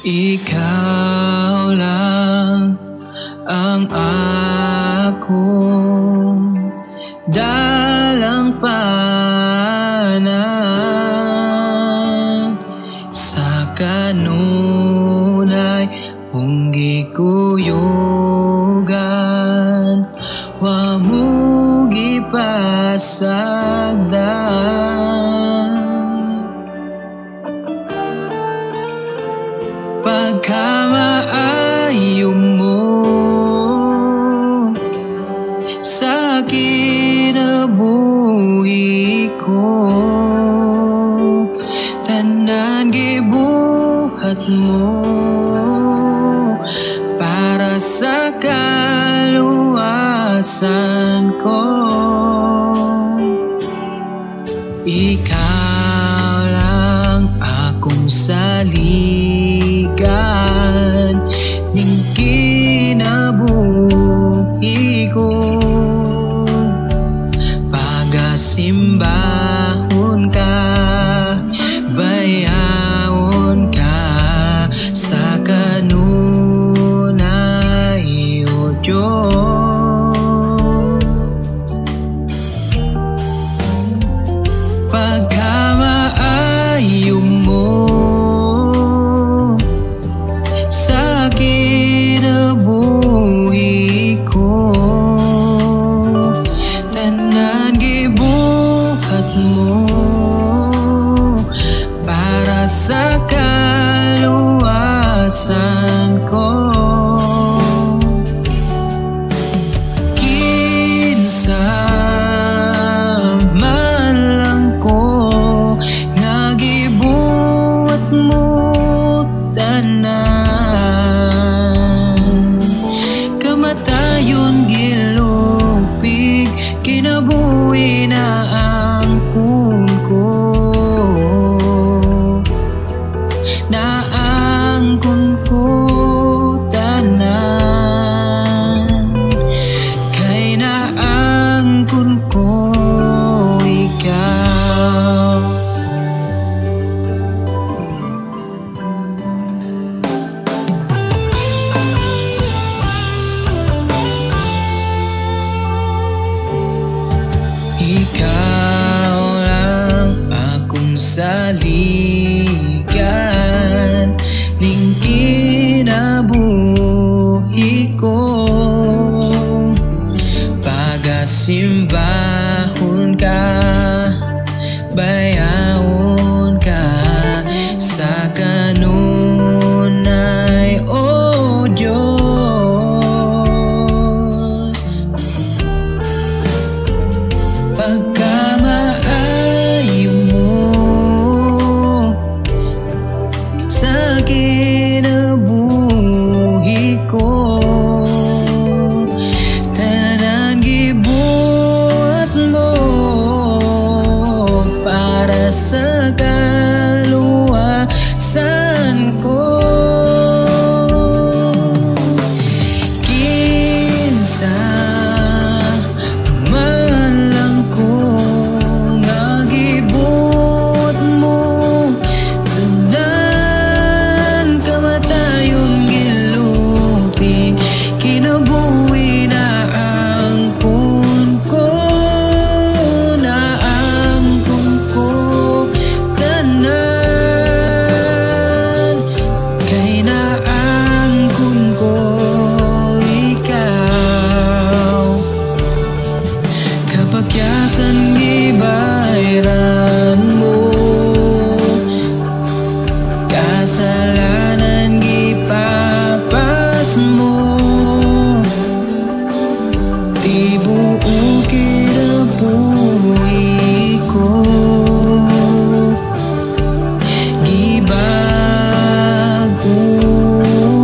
Ikaw lang ang akong dalampaanan, sa kanunay mong gikuyugan, wa mo gipasagdan. Pagkamaayo mo sa kinabuhi ko, tanan gibuhat mo para sa kaluwasan ko. Ikaw lang akong saligan ning kinabuhi ko, pagasimbahon ka, bayaon ka sa kanunay o Diyos. Pagkamaayo mo sa kinabuhi ko, tanan gibuhat mo para sa kaluwasan ko. Kinsa man lang ko nga gibuhat mo tanan, kamatayon gilupig kinabuhi na ang ko, na ang ko tanan, kay na ang ko ikaw. Ikaw lang akong saligan ning kinabuhi ko, pagasimbahon ka, bayaon ka sa kanunay o Diyos. Pagkamaayo mo sa kinabuhi ko, tanan gibuhat mo para sa kaluwasan ko. Kinsa man lang ko nga gibuhat mo tanan, kamatayon gilupig kinabuhi na ang ko, na ang ko tanan, kay na ang ko ikaw. Kapagyasan gibayran mo, kasalanan gipapas mo, tibuok kinabuhi ko, gibago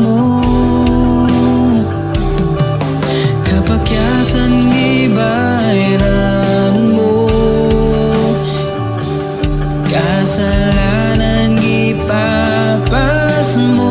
mo. Kapagyasan gibayran mo, kasalanan gipapas mo,